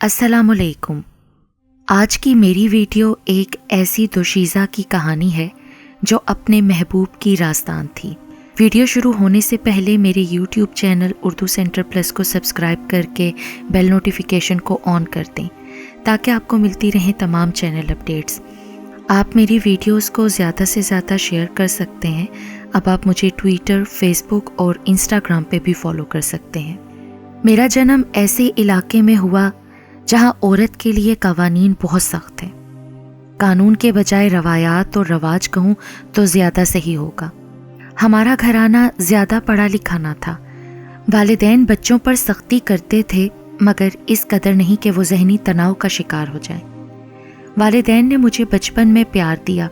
السلام علیکم۔ آج کی میری ویڈیو ایک ایسی دوشیزہ کی کہانی ہے جو اپنے محبوب کی راستان تھی۔ ویڈیو شروع ہونے سے پہلے میرے YouTube channel Urdu centre plus کو سبسکرائب کر کے بیل نوٹیفیکیشن کو آن کر دیں تاکہ آپ کو ملتی رہیں تمام چینل اپڈیٹس۔ آپ میری ویڈیوز کو زیادہ سے زیادہ شیئر کر سکتے ہیں۔ اب آپ مجھے ٹویٹر، فیس بک اور انسٹاگرام پہ بھی فالو کر سکتے ہیں۔ میرا جنم ایسے علاقے میں ہوا جہاں عورت کے لیے قوانین بہت سخت ہیں۔ قانون کے بجائے روایات اور رواج کہوں تو زیادہ صحیح ہوگا۔ ہمارا گھرانہ زیادہ پڑھا لکھا نہ تھا۔ والدین بچوں پر سختی کرتے تھے مگر اس قدر نہیں کہ وہ ذہنی تناؤ کا شکار ہو جائیں۔ والدین نے مجھے بچپن میں پیار دیا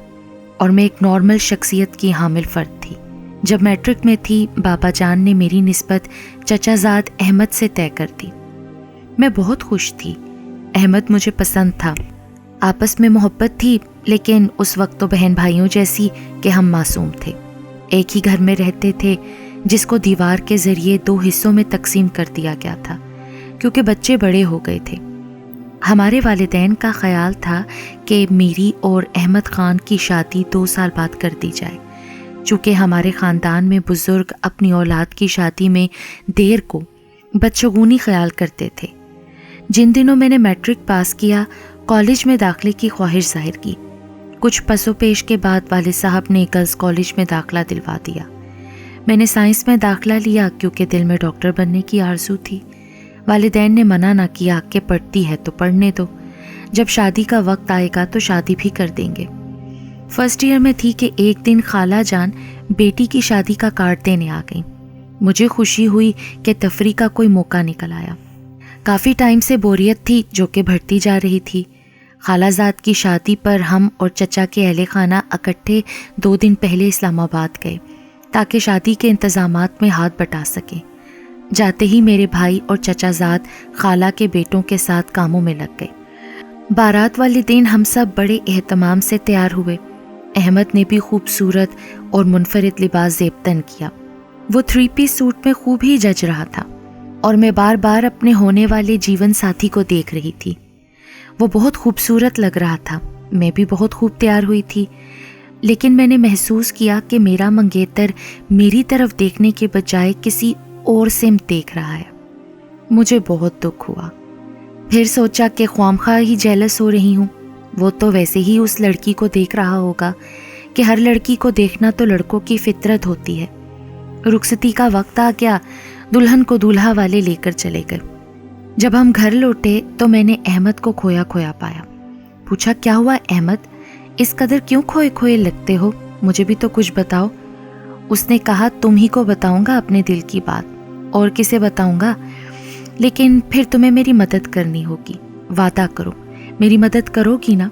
اور میں ایک نارمل شخصیت کی حامل فرد تھی۔ جب میٹرک میں تھی بابا جان نے میری نسبت چچا زاد احمد سے طے کر دی۔ میں بہت خوش تھی۔ احمد مجھے پسند تھا، آپس میں محبت تھی، لیکن اس وقت تو بہن بھائیوں جیسی کہ ہم معصوم تھے۔ ایک ہی گھر میں رہتے تھے جس کو دیوار کے ذریعے 2 حصوں میں تقسیم کر دیا گیا تھا کیونکہ بچے بڑے ہو گئے تھے۔ ہمارے والدین کا خیال تھا کہ میری اور احمد خان کی شادی 2 سال بعد کر دی جائے، چونکہ ہمارے خاندان میں بزرگ اپنی اولاد کی شادی میں دیر کو بدشگونی خیال کرتے تھے۔ جن دنوں میں نے میٹرک پاس کیا، کالج میں داخلے کی خواہش ظاہر کی۔ کچھ پس و پیش کے بعد والد صاحب نے گرلز کالج میں داخلہ دلوا دیا۔ میں نے سائنس میں داخلہ لیا کیونکہ دل میں ڈاکٹر بننے کی آرزو تھی۔ والدین نے منع نہ کیا کہ پڑھتی ہے تو پڑھنے دو، جب شادی کا وقت آئے گا تو شادی بھی کر دیں گے۔ فرسٹ ایئر میں تھی کہ ایک دن خالہ جان بیٹی کی شادی کا کارڈ دینے آ گئیں۔ مجھے خوشی ہوئی کہ تفریح کا کوئی موقع نکل آیا۔ کافی ٹائم سے بوریت تھی جو کہ بڑھتی جا رہی تھی۔ خالہ زاد کی شادی پر ہم اور چچا کے اہل خانہ اکٹھے 2 دن پہلے اسلام آباد گئے تاکہ شادی کے انتظامات میں ہاتھ بٹا سکیں۔ جاتے ہی میرے بھائی اور چچا زاد خالہ کے بیٹوں کے ساتھ کاموں میں لگ گئے۔ بارات والے دن ہم سب بڑے اہتمام سے تیار ہوئے۔ احمد نے بھی خوبصورت اور منفرد لباس زیبتن کیا۔ وہ 3 پیس سوٹ میں خوب ہی جچ رہا تھا اور میں بار بار اپنے ہونے والے جیون ساتھی کو دیکھ رہی تھی۔ وہ بہت خوبصورت لگ رہا تھا، میں بھی بہت خوب تیار ہوئی تھی، لیکن میں نے محسوس کیا کہ میرا منگیتر میری طرف دیکھنے کے بجائے کسی اور سمت دیکھ رہا ہے۔ مجھے بہت دکھ ہوا۔ پھر سوچا کہ خواہ ہی جیلس ہو رہی ہوں، وہ تو ویسے ہی اس لڑکی کو دیکھ رہا ہوگا کہ ہر لڑکی کو دیکھنا تو لڑکوں کی فطرت ہوتی ہے۔ رخصتی کا وقت آ گیا، دلہن کو دولہا والے لے کر چلے گئے۔ جب ہم گھر لوٹے تو میں نے احمد کو کھویا کھویا پایا۔ پوچھا کیا ہوا احمد، اس قدر کیوں کھوئے کھوئے لگتے ہو، مجھے بھی تو کچھ بتاؤ۔ اس نے کہا تم ہی کو بتاؤں گا اپنے دل کی بات، اور کسے بتاؤں گا، لیکن پھر تمہیں میری مدد کرنی ہوگی، وعدہ کرو میری مدد کرو گی نا۔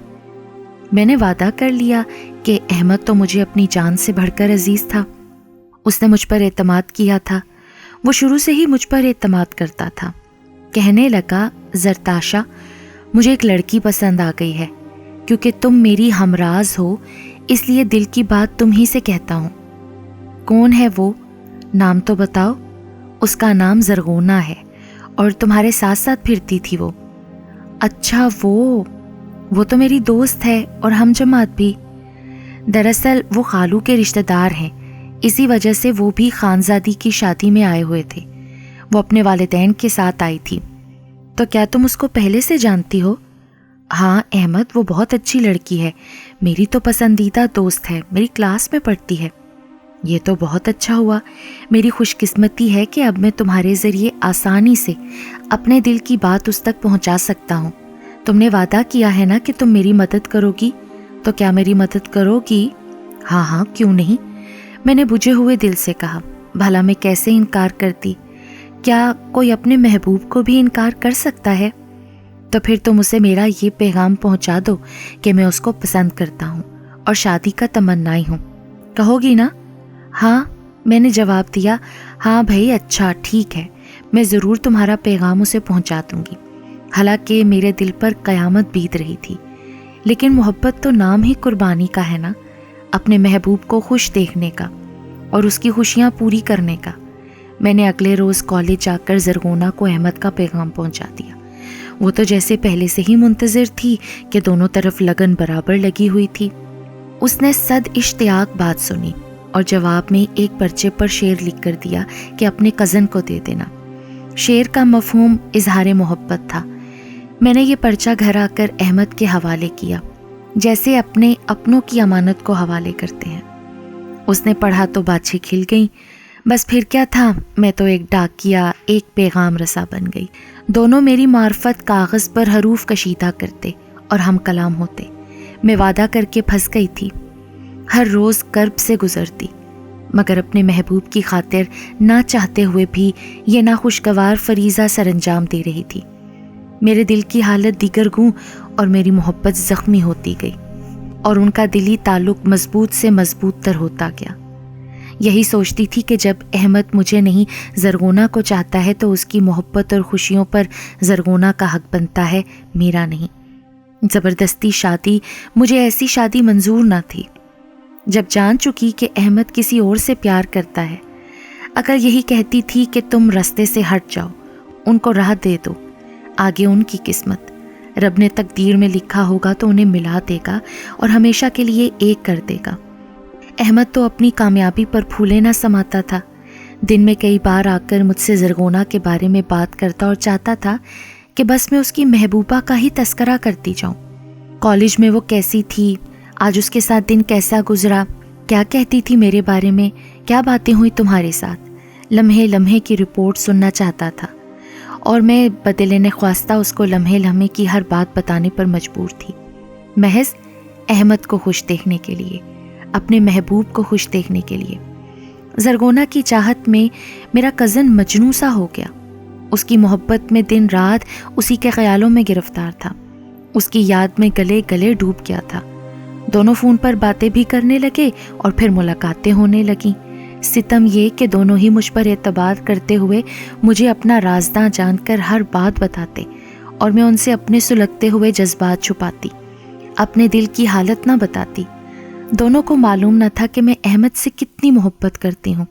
میں نے وعدہ کر لیا کہ احمد تو مجھے اپنی جان سے بڑھ کر عزیز تھا۔ اس نے مجھ پر اعتماد کیا تھا، وہ شروع سے ہی مجھ پر اعتماد کرتا تھا۔ کہنے لگا زرتاشا مجھے ایک لڑکی پسند آ گئی ہے، کیونکہ تم میری ہمراز ہو اس لیے دل کی بات تم ہی سے کہتا ہوں۔ کون ہے وہ، نام تو بتاؤ۔ اس کا نام زرغونہ ہے اور تمہارے ساتھ ساتھ پھرتی تھی وہ۔ اچھا وہ تو میری دوست ہے اور ہم جماعت بھی۔ دراصل وہ خالو کے رشتہ دار ہیں، اسی وجہ سے وہ بھی خانزادی کی شادی میں آئے ہوئے تھے۔ وہ اپنے والدین کے ساتھ آئی تھی۔ تو کیا تم اس کو پہلے سے جانتی ہو؟ ہاں احمد، وہ بہت اچھی لڑکی ہے، میری تو پسندیدہ دوست ہے، میری کلاس میں پڑھتی ہے۔ یہ تو بہت اچھا ہوا، میری خوش قسمتی ہے کہ اب میں تمہارے ذریعے آسانی سے اپنے دل کی بات اس تک پہنچا سکتا ہوں۔ تم نے وعدہ کیا ہے نا کہ تم میری مدد کرو گی، تو کیا میری مدد کرو گی؟ ہاں کیوں نہیں، میں نے بجھے ہوئے دل سے کہا۔ بھلا میں کیسے انکار کرتی؟ کیا کوئی اپنے محبوب کو بھی انکار کر سکتا ہے؟ تو پھر تم اسے میرا یہ پیغام پہنچا دو کہ میں اس کو پسند کرتا ہوں اور شادی کا تمنائی ہوں، کہو گی نا؟ ہاں، میں نے جواب دیا۔ ہاں بھائی، اچھا ٹھیک ہے، میں ضرور تمہارا پیغام اسے پہنچا دوں گی۔ حالانکہ میرے دل پر قیامت بیت رہی تھی، لیکن محبت تو نام ہی قربانی کا ہے نا، اپنے محبوب کو خوش دیکھنے کا اور اس کی خوشیاں پوری کرنے کا۔ میں نے اگلے روز کالج جا کر زرغونہ کو احمد کا پیغام پہنچا دیا۔ وہ تو جیسے پہلے سے ہی منتظر تھی کہ دونوں طرف لگن برابر لگی ہوئی تھی۔ اس نے صد اشتیاق بات سنی اور جواب میں ایک پرچے پر شعر لکھ کر دیا کہ اپنے کزن کو دے دینا۔ شعر کا مفہوم اظہار محبت تھا۔ میں نے یہ پرچہ گھر آ کر احمد کے حوالے کیا، جیسے اپنے اپنوں کی امانت کو حوالے کرتے ہیں۔ اس نے پڑھا تو باتیں کھل گئیں۔ بس پھر کیا تھا، میں تو ایک ڈاکیا، ایک پیغام رساں بن گئی۔ دونوں میری معرفت کاغذ پر حروف کشیدہ کرتے اور ہم کلام ہوتے۔ میں وعدہ کر کے پھنس گئی تھی، ہر روز کرب سے گزرتی، مگر اپنے محبوب کی خاطر نہ چاہتے ہوئے بھی یہ ناخوشگوار فریضہ سر انجام دے رہی تھی۔ میرے دل کی حالت دیگر گوں اور میری محبت زخمی ہوتی گئی اور ان کا دلی تعلق مضبوط سے مضبوط تر ہوتا گیا۔ یہی سوچتی تھی کہ جب احمد مجھے نہیں زرغونہ کو چاہتا ہے تو اس کی محبت اور خوشیوں پر زرغونہ کا حق بنتا ہے، میرا نہیں۔ زبردستی شادی، مجھے ایسی شادی منظور نہ تھی۔ جب جان چکی کہ احمد کسی اور سے پیار کرتا ہے، اگر یہی کہتی تھی کہ تم رستے سے ہٹ جاؤ، ان کو راہ دے دو، آگے ان کی قسمت، رب نے تقدیر میں لکھا ہوگا تو انہیں ملا دے گا اور ہمیشہ کے لیے ایک کر دے گا۔ احمد تو اپنی کامیابی پر پھولے نہ سماتا تھا۔ دن میں کئی بار آ کر مجھ سے زرغونہ کے بارے میں بات کرتا اور چاہتا تھا کہ بس میں اس کی محبوبہ کا ہی تذکرہ کرتی جاؤں۔ کالج میں وہ کیسی تھی، آج اس کے ساتھ دن کیسا گزرا، کیا کہتی تھی میرے بارے میں، کیا باتیں ہوئی تمہارے ساتھ، لمحے لمحے کی رپورٹ سننا چاہتا تھا، اور میں بدلِ نخواستہ اس کو لمحے لمحے کی ہر بات بتانے پر مجبور تھی، محض احمد کو خوش دیکھنے کے لیے، اپنے محبوب کو خوش دیکھنے کے لیے۔ زرغونہ کی چاہت میں میرا کزن مجنوں سا ہو گیا۔ اس کی محبت میں دن رات اسی کے خیالوں میں گرفتار تھا، اس کی یاد میں گلے گلے ڈوب گیا تھا۔ دونوں فون پر باتیں بھی کرنے لگے اور پھر ملاقاتیں ہونے لگیں۔ ستم یہ کہ دونوں ہی مجھ پر اعتبار کرتے ہوئے مجھے اپنا رازداں جان کر ہر بات بتاتے اور میں ان سے اپنے سلگتے ہوئے جذبات چھپاتی، اپنے دل کی حالت نہ بتاتی۔ دونوں کو معلوم نہ تھا کہ میں احمد سے کتنی محبت کرتی ہوں۔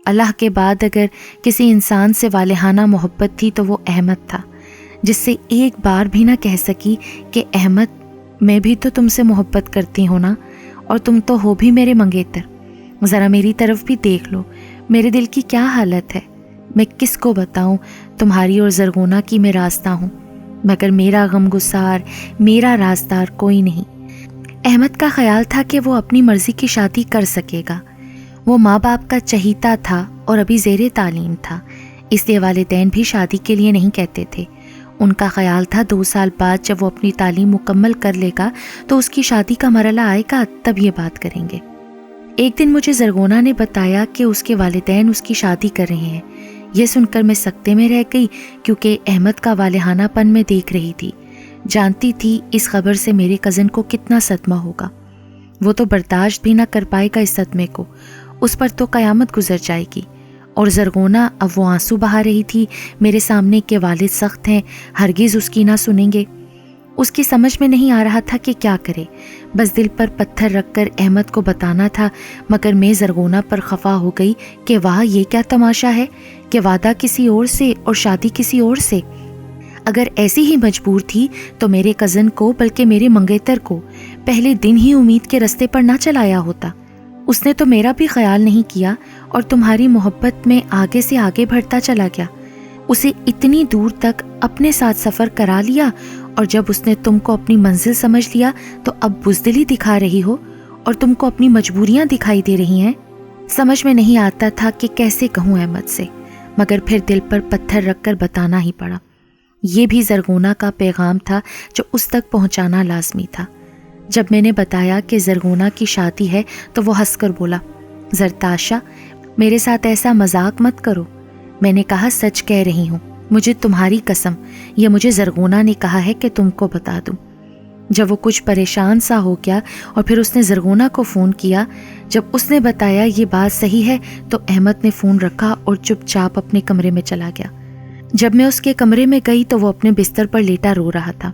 اللہ کے بعد اگر کسی انسان سے والہانہ محبت تھی تو وہ احمد تھا، جس سے ایک بار بھی نہ کہہ سکی کہ احمد میں بھی تو تم سے محبت کرتی ہوں نا، اور تم تو ہو بھی میرے منگیتر، ذرا میری طرف بھی دیکھ لو، میرے دل کی کیا حالت ہے، میں کس کو بتاؤں تمہاری اور زرغونہ کی میں راستہ ہوں، مگر میرا غم گسار، میرا رازدار کوئی نہیں۔ احمد کا خیال تھا کہ وہ اپنی مرضی کی شادی کر سکے گا۔ وہ ماں باپ کا چہیتا تھا اور ابھی زیر تعلیم تھا، اس لیے والدین بھی شادی کے لیے نہیں کہتے تھے۔ ان کا خیال تھا 2 سال بعد جب وہ اپنی تعلیم مکمل کر لے گا تو اس کی شادی کا مرحلہ آئے گا، تب یہ بات کریں گے۔ ایک دن مجھے زرغونہ نے بتایا کہ اس کے والدین اس کی شادی کر رہے ہیں۔ یہ سن کر میں سکتے میں رہ گئی، کیونکہ احمد کا والہانہ پن میں دیکھ رہی تھی، جانتی تھی اس خبر سے میرے کزن کو کتنا صدمہ ہوگا۔ وہ تو برداشت بھی نہ کر پائے گا اس صدمے کو، اس پر تو قیامت گزر جائے گی۔ اور زرغونہ اب وہ آنسو بہا رہی تھی میرے سامنے کہ والد سخت ہیں، ہرگز اس کی نہ سنیں گے۔ اس کی سمجھ میں نہیں آ رہا تھا کہ کیا کرے، بس دل پر پتھر رکھ کر احمد کو بتانا تھا، مگر میں زرغونہ پر خفا ہو گئی کہ واہ یہ کیا تماشا ہے کہ وعدہ کسی اور سے اور شادی کسی اور سے۔ اگر ایسی ہی مجبور تھی تو میرے کزن کو، بلکہ میرے منگیتر کو پہلے دن ہی امید کے رستے پر نہ چلایا ہوتا۔ اس نے تو میرا بھی خیال نہیں کیا اور تمہاری محبت میں آگے سے آگے بڑھتا چلا گیا، اسے اتنی دور تک اپنے ساتھ سفر کرا لیا، اور جب اس نے تم کو اپنی منزل سمجھ لیا تو اب بزدلی دکھا رہی ہو اور تم کو اپنی مجبوریاں دکھائی دے رہی ہیں۔ سمجھ میں نہیں آتا تھا کہ کیسے کہوں احمد سے، مگر پھر دل پر پتھر رکھ کر بتانا ہی پڑا۔ یہ بھی زرغونہ کا پیغام تھا جو اس تک پہنچانا لازمی تھا۔ جب میں نے بتایا کہ زرغونہ کی شادی ہے تو وہ ہنس کر بولا، زرتاشا میرے ساتھ ایسا مذاق مت کرو۔ میں نے کہا سچ کہہ رہی ہوں، مجھے تمہاری قسم، یہ مجھے زرغونہ نے کہا ہے کہ تم کو بتا دوں۔ جب وہ کچھ پریشان سا ہو گیا اور پھر اس نے زرغونہ کو فون کیا، جب اس نے بتایا یہ بات صحیح ہے تو احمد نے فون رکھا اور چپ چاپ اپنے کمرے میں چلا گیا۔ جب میں اس کے کمرے میں گئی تو وہ اپنے بستر پر لیٹا رو رہا تھا۔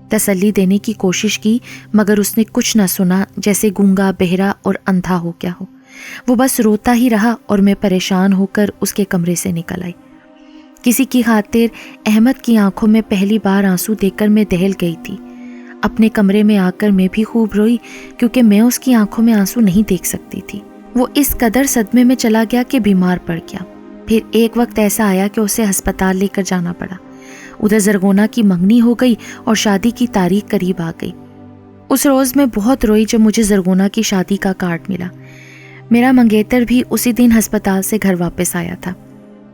تسلی دینے کی کوشش کی مگر اس نے کچھ نہ سنا، جیسے گونگا، بہرا اور اندھا ہو گیا ہو۔ وہ بس روتا ہی رہا اور میں پریشان ہو کر اس کے کمرے سے نکل آئی۔ کسی کی خاطر احمد کی آنکھوں میں پہلی بار آنسو دیکھ کر میں دہل گئی تھی۔ اپنے کمرے میں آ کر میں بھی خوب روئی کیونکہ میں اس کی آنکھوں میں آنسو نہیں دیکھ سکتی تھی۔ وہ اس قدر صدمے میں چلا گیا کہ بیمار پڑ گیا۔ پھر ایک وقت ایسا آیا کہ اسے ہسپتال لے کر جانا پڑا۔ ادھر زرغونہ کی منگنی ہو گئی اور شادی کی تاریخ قریب آ گئی۔ اس روز میں بہت روئی جب مجھے زرغونہ کی شادی کا کارڈ ملا۔ میرا منگیتر بھی اسی دن ہسپتال سے گھر واپس آیا تھا۔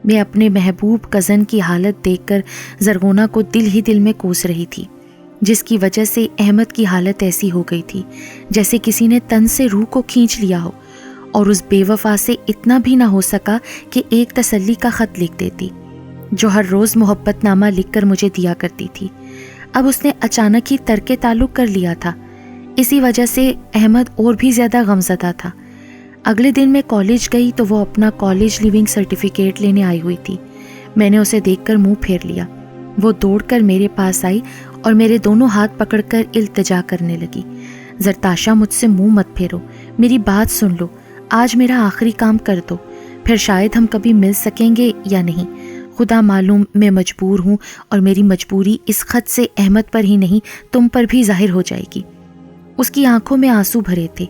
میں اپنے محبوب کزن کی حالت دیکھ کر زرغونہ کو دل ہی دل میں کوس رہی تھی، جس کی وجہ سے احمد کی حالت ایسی ہو گئی تھی جیسے کسی نے تن سے روح کو کھینچ لیا ہو، اور اس بے وفا سے اتنا بھی نہ ہو سکا کہ ایک تسلی کا خط لکھ دیتی جو ہر روز محبت نامہ لکھ کر مجھے دیا کرتی تھی۔ اب اس نے اچانک ہی ترک تعلق کر لیا تھا۔ اسی وجہ سے احمد اور بھی زیادہ غمزدہ تھا۔ اگلے دن میں کالج گئی تو وہ اپنا کالج لیونگ سرٹیفکیٹ لینے آئی ہوئی تھی۔ میں نے اسے دیکھ کر منہ پھیر لیا۔ وہ دوڑ کر میرے پاس آئی اور میرے دونوں ہاتھ پکڑ کر التجا کرنے لگی۔ زرتاشا، مجھ سے منہ مت پھیرو، میری بات سن لو، آج میرا آخری کام کر دو، پھر شاید ہم کبھی مل سکیں گے یا نہیں۔ خدا معلوم میں مجبور ہوں، اور میری مجبوری اس خط سے احمد پر ہی نہیں تم پر بھی ظاہر ہو جائے گی۔ اس کی آنکھوں میں آنسو بھرے تھے،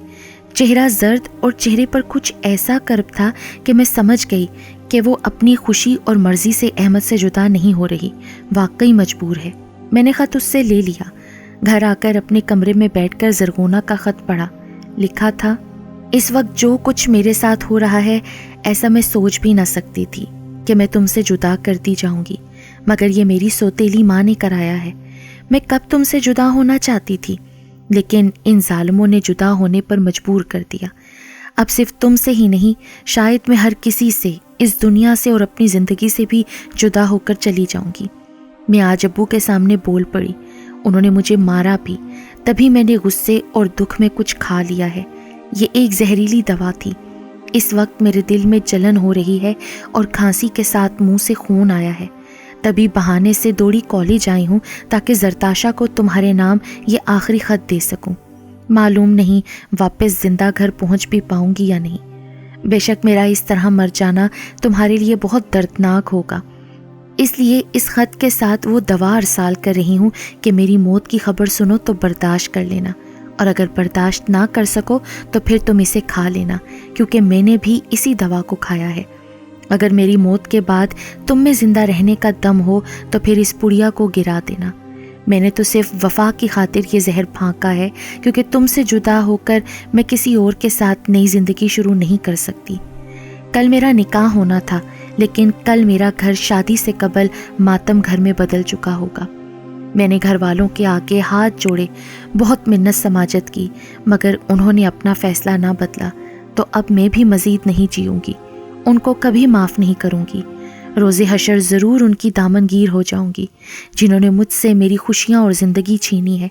چہرہ زرد، اور چہرے پر کچھ ایسا کرب تھا کہ میں سمجھ گئی کہ وہ اپنی خوشی اور مرضی سے احمد سے جدا نہیں ہو رہی، واقعی مجبور ہے۔ میں نے خط اس سے لے لیا۔ گھر آ کر اپنے کمرے میں بیٹھ کر زرغونہ کا خط پڑھا۔ لکھا تھا، اس وقت جو کچھ میرے ساتھ ہو رہا ہے ایسا میں سوچ بھی نہ سکتی تھی کہ میں تم سے جدا کر دی جاؤں گی، مگر یہ میری سوتیلی ماں نے کرایا ہے۔ میں کب تم سے جدا ہونا چاہتی تھی، لیکن ان ظالموں نے جدا ہونے پر مجبور کر دیا۔ اب صرف تم سے ہی نہیں، شاید میں ہر کسی سے، اس دنیا سے اور اپنی زندگی سے بھی جدا ہو کر چلی جاؤں گی۔ میں آج ابو کے سامنے بول پڑی، انہوں نے مجھے مارا بھی، تبھی میں نے غصے اور دکھ میں کچھ کھا لیا ہے۔ یہ ایک زہریلی دوا تھی۔ اس وقت میرے دل میں جلن ہو رہی ہے اور کھانسی کے ساتھ منہ سے خون آیا ہے۔ تبھی بہانے سے دوڑی کالج آئی ہوں تاکہ زرتاشا کو تمہارے نام یہ آخری خط دے سکوں۔ معلوم نہیں واپس زندہ گھر پہنچ بھی پاؤں گی یا نہیں۔ بے شک میرا اس طرح مر جانا تمہارے لیے بہت دردناک ہوگا، اس لیے اس خط کے ساتھ وہ دوا ارسال کر رہی ہوں کہ میری موت کی خبر سنو تو برداشت کر لینا، اور اگر برداشت نہ کر سکو تو پھر تم اسے کھا لینا، کیونکہ میں نے بھی اسی دوا کو کھایا ہے۔ اگر میری موت کے بعد تم میں زندہ رہنے کا دم ہو تو پھر اس پڑیا کو گرا دینا۔ میں نے تو صرف وفا کی خاطر یہ زہر پھانکا ہے، کیونکہ تم سے جدا ہو کر میں کسی اور کے ساتھ نئی زندگی شروع نہیں کر سکتی۔ کل میرا نکاح ہونا تھا، لیکن کل میرا گھر شادی سے قبل ماتم گھر میں بدل چکا ہوگا۔ میں نے گھر والوں کے آگے ہاتھ جوڑے، بہت منت سماجت کی، مگر انہوں نے اپنا فیصلہ نہ بدلا، تو اب میں بھی مزید نہیں جیوں گی، ان کو کبھی معاف نہیں کروں گی۔ روز حشر ضرور ان کی دامنگیر ہو جاؤں گی جنہوں نے مجھ سے میری خوشیاں اور زندگی چھینی ہے۔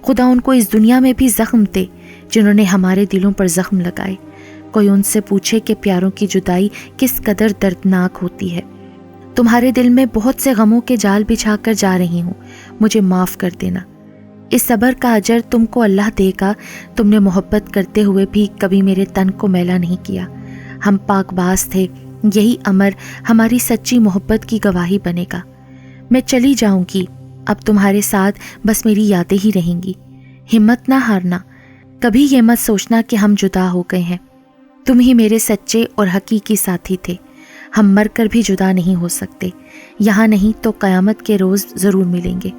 خدا ان کو اس دنیا میں بھی زخم دے جنہوں نے ہمارے دلوں پر زخم لگائے۔ کوئی ان سے پوچھے کہ پیاروں کی جدائی کس قدر دردناک ہوتی ہے۔ تمہارے دل میں بہت سے غموں کے جال بچھا کر جا رہی ہوں، مجھے معاف کر دینا۔ اس صبر کا اجر تم کو اللہ دے گا۔ تم نے محبت کرتے ہوئے بھی کبھی میرے تن کو میلا نہیں کیا۔ ہم پاک باز تھے، یہی امر ہماری سچی محبت کی گواہی بنے گا۔ میں چلی جاؤں گی، اب تمہارے ساتھ بس میری یادیں ہی رہیں گی۔ ہمت نہ ہارنا، کبھی یہ مت سوچنا کہ ہم جدا ہو گئے ہیں۔ تم ہی میرے سچے اور حقیقی ساتھی تھے۔ ہم مر کر بھی جدا نہیں ہو سکتے، یہاں نہیں تو قیامت کے روز ضرور ملیں گے۔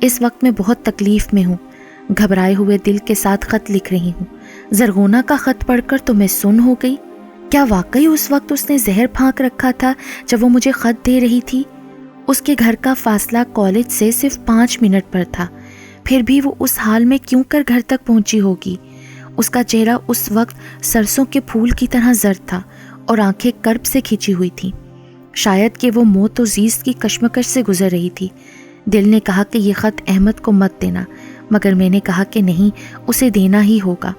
اس وقت میں بہت تکلیف میں ہوں، گھبرائے ہوئے دل کے ساتھ خط لکھ رہی ہوں۔ زرغونہ کا خط پڑھ کر تو میں سن ہو گئی۔ کیا واقعی اس وقت اس نے زہر پھانک رکھا تھا جب وہ مجھے خط دے رہی تھی؟ اس کے گھر کا فاصلہ کالج سے صرف 5 منٹ پر تھا، پھر بھی وہ اس حال میں کیوں کر گھر تک پہنچی ہوگی؟ اس کا چہرہ اس وقت سرسوں کے پھول کی طرح زرد تھا اور آنکھیں کرب سے کھچی ہوئی تھیں۔ شاید کہ وہ موت و زیست کی کشمکش سے گزر رہی تھی۔ دل نے کہا کہ یہ خط احمد کو مت دینا، مگر میں نے کہا کہ نہیں، اسے دینا ہی ہوگا،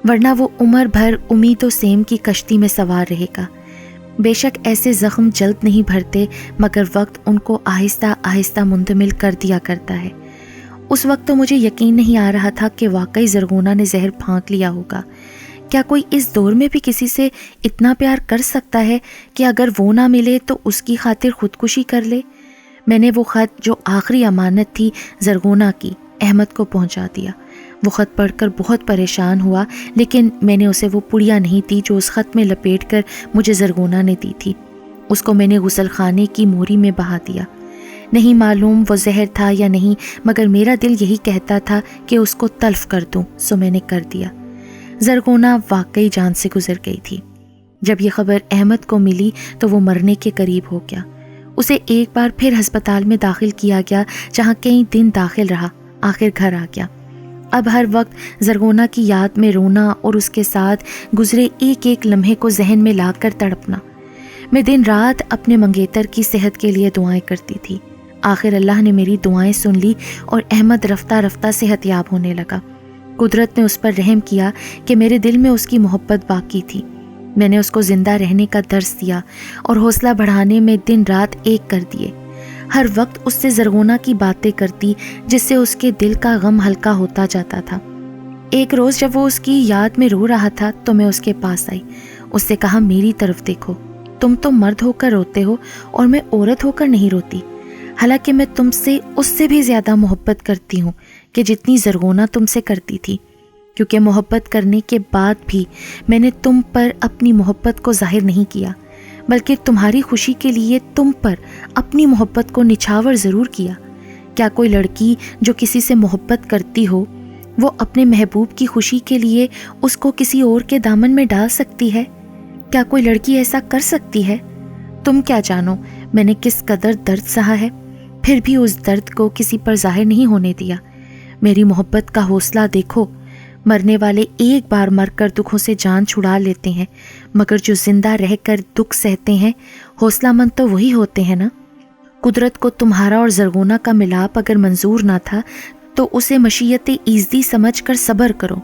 ورنہ وہ عمر بھر امید و سیم کی کشتی میں سوار رہے گا۔ بے شک ایسے زخم جلد نہیں بھرتے، مگر وقت ان کو آہستہ آہستہ منتمل کر دیا کرتا ہے۔ اس وقت تو مجھے یقین نہیں آ رہا تھا کہ واقعی زرغونہ نے زہر پھانک لیا ہوگا، کیا کوئی اس دور میں بھی کسی سے اتنا پیار کر سکتا ہے کہ اگر وہ نہ ملے تو اس کی خاطر خودکشی کر لے؟ میں نے وہ خط جو آخری امانت تھی زرغونہ کی احمد کو پہنچا دیا۔ وہ خط پڑھ کر بہت پریشان ہوا، لیکن میں نے اسے وہ پڑیا نہیں دی جو اس خط میں لپیٹ کر مجھے زرغونہ نے دی تھی۔ اس کو میں نے غسل خانے کی موری میں بہا دیا۔ نہیں معلوم وہ زہر تھا یا نہیں، مگر میرا دل یہی کہتا تھا کہ اس کو تلف کر دوں، سو میں نے کر دیا۔ زرغونہ واقعی جان سے گزر گئی تھی۔ جب یہ خبر احمد کو ملی تو وہ مرنے کے قریب ہو گیا۔ اسے ایک بار پھر ہسپتال میں داخل کیا گیا، جہاں کئی دن داخل رہا، آخر گھر آ گیا۔ اب ہر وقت زرغونہ کی یاد میں رونا اور اس کے ساتھ گزرے ایک ایک لمحے کو ذہن میں لا کر تڑپنا۔ میں دن رات اپنے منگیتر کی صحت کے لیے دعائیں کرتی تھی۔ آخر اللہ نے میری دعائیں سن لی اور احمد رفتہ رفتہ صحت یاب ہونے لگا۔ قدرت نے اس پر رحم کیا کہ میرے دل میں اس کی محبت باقی تھی۔ میں نے اس کو زندہ رہنے کا درس دیا اور حوصلہ بڑھانے میں دن رات ایک کر دیے۔ ہر وقت اس سے زرغونہ کی باتیں کرتی، جس سے اس کے دل کا غم ہلکا ہوتا جاتا تھا۔ ایک روز جب وہ اس کی یاد میں رو رہا تھا تو میں اس کے پاس آئی۔ اس سے کہا، میری طرف دیکھو، تم تو مرد ہو کر روتے ہو اور میں عورت ہو کر نہیں روتی۔ حالانکہ میں تم سے اس سے بھی زیادہ محبت کرتی ہوں کہ جتنی زرغونہ تم سے کرتی تھی، کیونکہ محبت کرنے کے بعد بھی میں نے تم پر اپنی محبت کو ظاہر نہیں کیا، بلکہ تمہاری خوشی کے لیے تم پر اپنی محبت کو نچھاور ضرور کیا۔ کیا کوئی لڑکی جو کسی سے محبت کرتی ہو، وہ اپنے محبوب کی خوشی کے لیے اس کو کسی اور کے دامن میں ڈال سکتی ہے؟ کیا کوئی لڑکی ایسا کر سکتی ہے؟ تم کیا جانو میں نے کس قدر درد سہا ہے، پھر بھی اس درد کو کسی پر ظاہر نہیں ہونے دیا۔ میری محبت کا حوصلہ دیکھو۔ مرنے والے ایک بار مر کر دکھوں سے جان چھڑا لیتے ہیں، مگر جو زندہ رہ کر دکھ سہتے ہیں، حوصلہ مند تو وہی ہوتے ہیں نا۔ قدرت کو تمہارا اور زرغونہ کا ملاپ اگر منظور نہ تھا تو اسے مشیت ایزدی سمجھ کر صبر کرو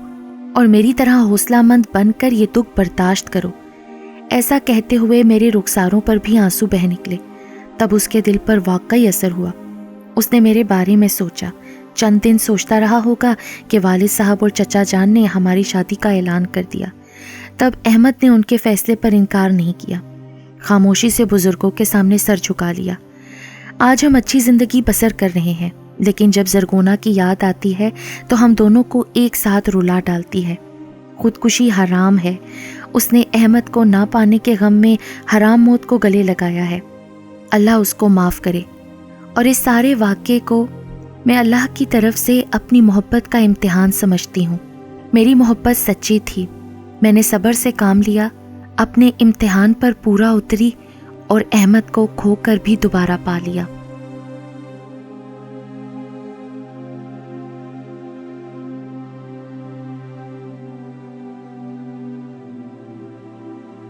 اور میری طرح حوصلہ مند بن کر یہ دکھ برداشت کرو۔ ایسا کہتے ہوئے میرے رخساروں پر بھی آنسو بہہ نکلے۔ تب اس کے دل پر واقعی اثر ہوا۔ اس نے میرے بارے میں سوچا، چند دن سوچتا رہا ہوگا کہ والد صاحب اور چچا جان نے ہماری شادی کا اعلان کر دیا۔ تب احمد نے ان کے فیصلے پر انکار نہیں کیا، خاموشی سے بزرگوں کے سامنے سر جھکا لیا۔ آج ہم اچھی زندگی بسر کر رہے ہیں، لیکن جب زرغونہ کی یاد آتی ہے تو ہم دونوں کو ایک ساتھ رلا ڈالتی ہے۔ خودکشی حرام ہے۔ اس نے احمد کو نہ پانے کے غم میں حرام موت کو گلے لگایا ہے۔ اللہ اس کو معاف کرے۔ اور اس سارے واقعے کو میں اللہ کی طرف سے اپنی محبت کا امتحان سمجھتی ہوں۔ میری محبت سچی تھی، میں نے صبر سے کام لیا، اپنے امتحان پر پورا اتری اور احمد کو کھو کر بھی دوبارہ پا لیا۔